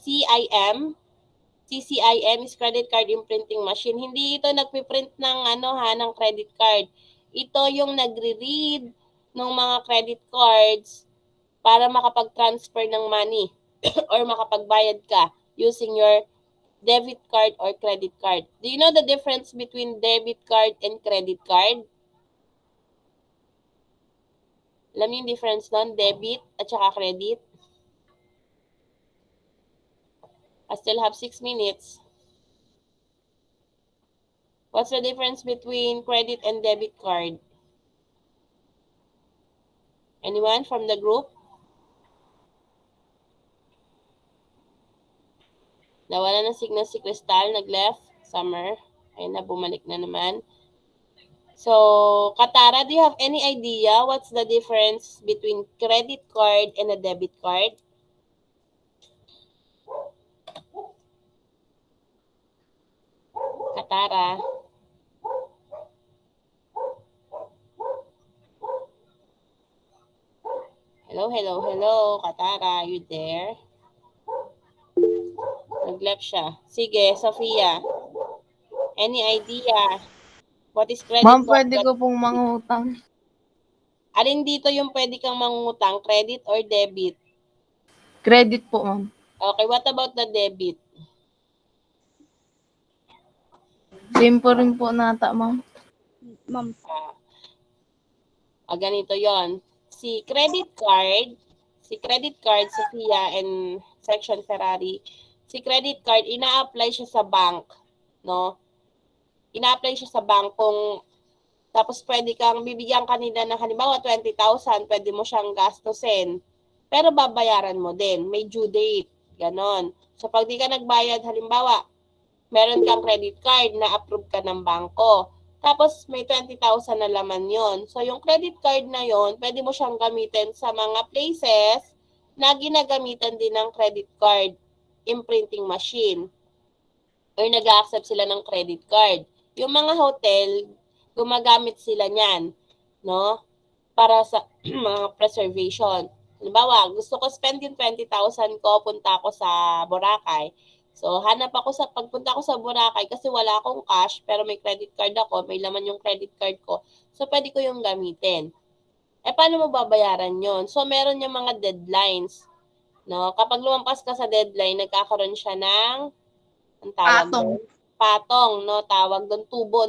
CCIM is credit card imprinting machine. Hindi ito nagpiprint ng ng credit card. Ito yung nagre-read ng mga credit cards para makapag-transfer ng money or makapagbayad ka using your debit card or credit card. Do you know the difference between debit card and credit card? Alam niyo yung difference nun? Debit at saka credit? I still have 6 minutes. What's the difference between credit and debit card? Anyone from the group? Nawala ng signal si Crystal, nag-left. Summer. Ayun na, bumalik na naman. So, Katara, do you have any idea what's the difference between credit card and a debit card? Katara. Hello, Katara, are you there? Nag-left siya. Sige, Sofia. Any idea? What is credit Ma'am, card? pwede ko pong mangutang. Alin dito yung pwede kang mangutang? Credit or debit? Credit po, ma'am. Okay, what about the debit? Same po rin po nata, ma'am. Ma'am. Ganito yon. Si credit card, Sophia and Section Ferrari, si credit card, ina-apply siya sa bank, no? Ina-apply siya sa bank kung tapos pwede kang bibigyan kanila ng halimbawa 20,000, pwede mo siyang gastusin. Pero babayaran mo din, may due date, ganon. So pag di ka nagbayad, halimbawa, meron kang credit card na approve ka ng bangko. Tapos may 20,000 na laman yon. So yung credit card na yon, pwede mo siyang gamitin sa mga places na ginagamitan din ng credit card imprinting machine. Or nag-accept sila ng credit card. Yung mga hotel, gumagamit sila niyan, no? Para sa mga preservation. Halimbawa, gusto ko spend yung 20,000 ko, punta ako sa Boracay. So, pagpunta ko sa Boracay kasi wala akong cash, pero may credit card ako, may laman yung credit card ko. So, pwede ko yung gamitin. Paano mo babayaran yon? So, meron yung mga deadlines. No? Kapag lumampas ka sa deadline, nagkakaroon siya ng patong, no? Tawag doon, tubo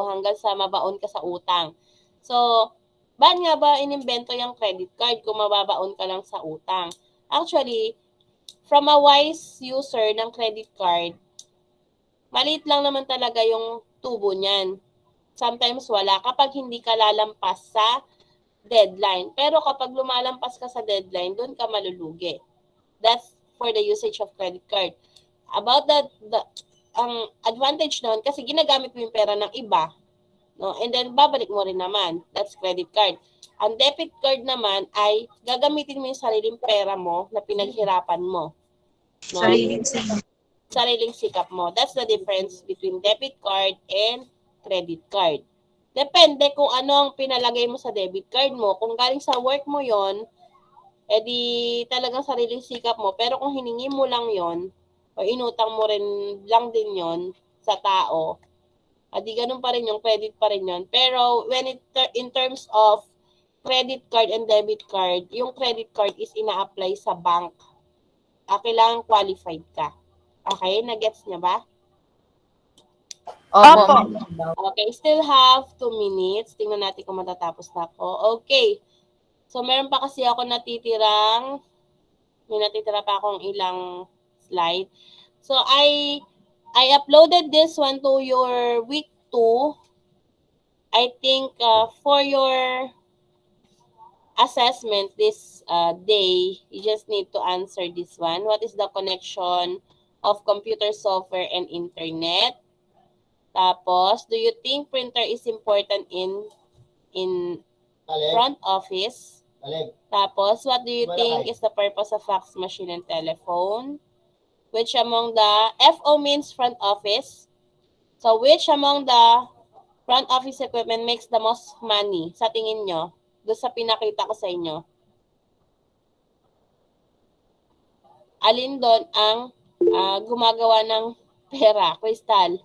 hanggang sa mabaon ka sa utang. So, ba't nga ba inimbento yung credit card kung mababaon ka lang sa utang? Actually, from a wise user ng credit card, maliit lang naman talaga yung tubo niyan. Sometimes wala kapag hindi ka lalampas sa deadline. Pero kapag lumalampas ka sa deadline, doon ka malulugi. That's for the usage of credit card. About ang advantage noon, kasi ginagamit mo yung pera ng iba, no? And then babalik mo rin naman. That's credit card. Ang debit card naman ay gagamitin mo yung sariling pera mo na pinaghirapan mo. No? Sariling sikap mo. That's the difference between debit card and credit card. Depende kung ano ang pinalagay mo sa debit card mo. Kung galing sa work mo yon, edi talagang sariling sikap mo. Pero kung hiningi mo lang yon, o inutang mo rin lang din yon sa tao, edi ganun pa rin yung credit pa rin yon. Pero in terms of credit card and debit card, yung credit card is ina-apply sa bank. Kailangan qualified ka. Okay, na-gets niya ba? Opo. Okay, still have 2 minutes. Tingnan natin kung matatapos na ako. Okay. So, meron pa kasi ako may natitira pa akong ilang slide. So, I uploaded this one to your week 2. I think for your assessment this day, you just need to answer this one. What is the connection of computer software and internet? Tapos, do you think printer is important in front office? Tapos, what do you think is the purpose of fax machine and telephone? Which among the FO means front office? So, which among the front office equipment makes the most money sa tingin nyo? Doon sa pinakita ko sa inyo. Alin doon ang gumagawa ng pera? Crystal?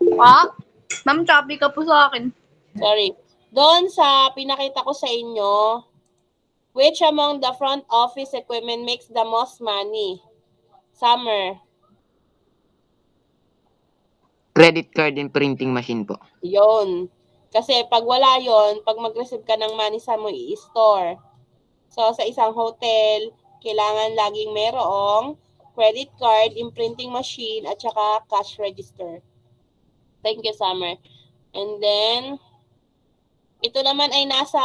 Ma'am, choppy ka po sa akin. Sorry. Doon sa pinakita ko sa inyo, which among the front office equipment makes the most money? Summer. Credit card and printing machine po. Yun. Kasi pag wala yon, pag mag-receive ka ng money sa mo i-store. So, sa isang hotel, kailangan laging merong credit card, imprinting machine, at saka cash register. Thank you, Summer. And then, ito naman ay nasa,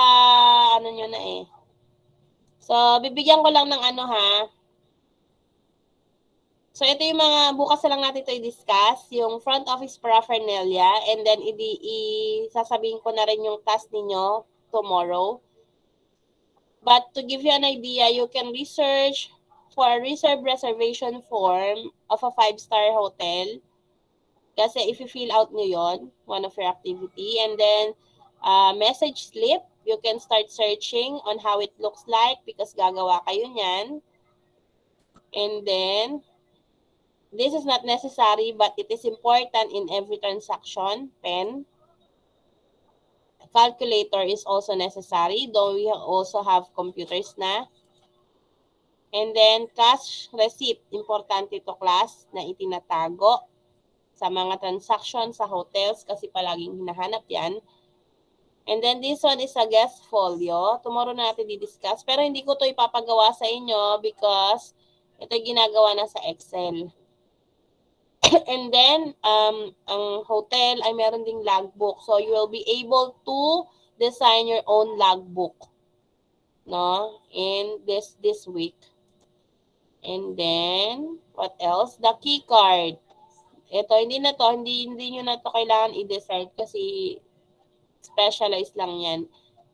nyo na eh. So, bibigyan ko lang ng So, ito yung mga, bukas na lang natin ito i-discuss, yung front office paraphernalia, and then sasabihin ko na rin yung task ninyo tomorrow. But to give you an idea, you can research for a reservation form of a 5-star hotel. Kasi if you fill out nyo yon, one of your activity, and then message slip, you can start searching on how it looks like because gagawa kayo niyan. And then, this is not necessary but it is important in every transaction. Pen. Calculator is also necessary, though we also have computers na. And then, cash receipt, importante to class na itinatago sa mga transactions sa hotels kasi palaging hinahanap yan. And then, this one is a guest folio. Tomorrow natin di-discuss. Pero hindi ko to ipapagawa sa inyo because ito ginagawa na sa Excel. And then, ang hotel ay meron ding logbook. So, you will be able to design your own logbook, no? In this week. And then, what else? The key card. Ito, hindi nyo na to kailangan i-decide kasi specialized lang yan.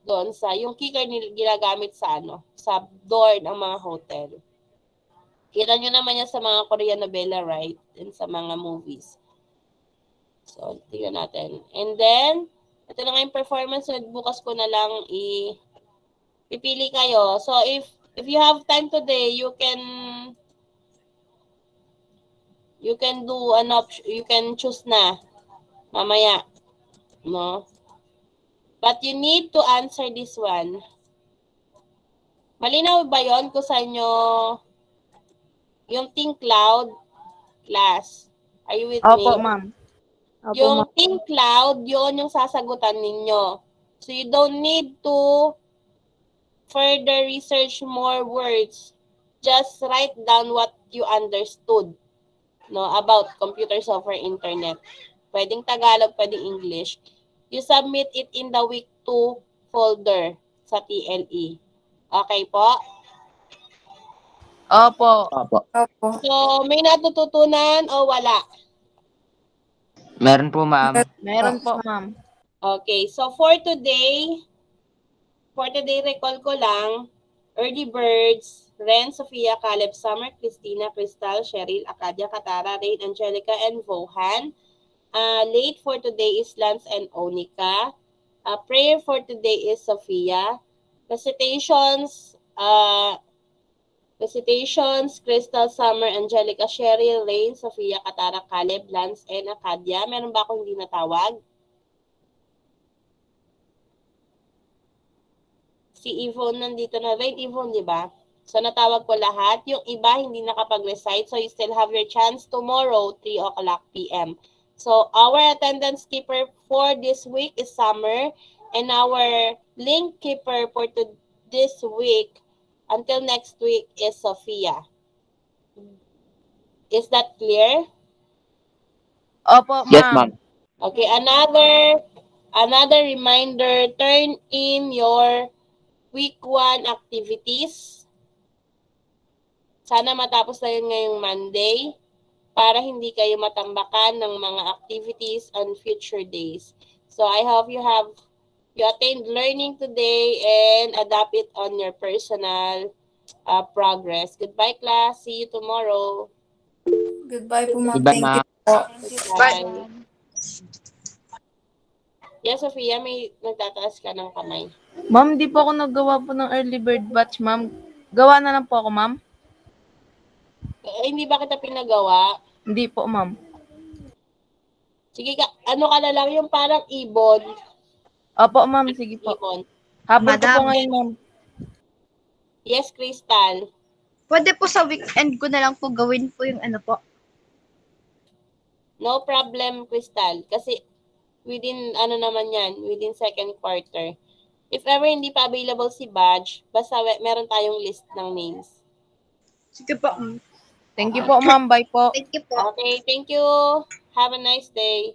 Doon sa, yung key card ginagamit sa sa door ng mga hotel. Kita nyo naman yan sa mga Korean novela, right? And sa mga movies. So, tingnan natin. And then, ito na nga yung performance. So, bukas ko na lang pipili kayo. So, if you have time today, you can do you can choose na mamaya. No? But you need to answer this one. Malinaw ba yon kung sa inyo yung Think Cloud class? Are you with me? Opo, ma'am. Yung Think Cloud, yun yung sasagutan ninyo. So you don't need to further research more words. Just write down what you understood, no, about computer software internet. Pwedeng Tagalog, pwedeng English. You submit it in the week 2 folder sa TLE. Okay po? Opo. So, may natututunan o wala? Meron po, ma'am. Meron po, ma'am. Okay, so for today, recall ko lang, Early Birds, Ren, Sofia, Caleb, Summer, Christina, Crystal, Cheryl, Acadia, Katara, Rain, Angelica, and Vohan. Late for today is Lance and Onika. Prayer for today is Sophia. Recitations, Crystal, Summer, Angelica, Cheryl, Rain, Sophia, Katara, Caleb, Lance, and Acadia. Meron ba akong hindi natawag? Si Yvonne nandito na. Right, Yvonne, di ba? So, natawag ko lahat. Yung iba hindi nakapag-recite. So, you still have your chance tomorrow, 3 o'clock p.m. So, our attendance keeper for this week is Summer. And our link keeper for this week until next week is Sophia. Is that clear? Opo, Yes, ma'am. ma'am. Okay, another reminder, turn in your week 1 activities. Sana matapos na yun ngayong Monday para hindi kayo matambakan ng mga activities on future days. So I hope you attained learning today and adapt it on your personal progress. Goodbye, class. See you tomorrow. Goodbye po, ma'am. Goodbye, Thank you ma'am. po. Bye. Yes, Sophia, may nagtataas ka ng kamay. Ma'am, di po ako naggawa po ng early bird batch, ma'am. Gawa na lang po ako, ma'am. Hindi ba kita pinagawa? Hindi po, ma'am. Sige ka, ano ka na lang yung parang ibon. Opo, ma'am. Sige po. Ibon. Habol ko po Madam. ngayon, ma'am. Yes, Crystal. Pwede po sa weekend ko na lang po gawin po yung ano po. No problem, Crystal. Kasi within, within second quarter. If ever hindi pa available si Badge, basta meron tayong list ng names. Sige po. Thank you po, ma'am. Bye po. Thank you po. Okay, thank you. Have a nice day.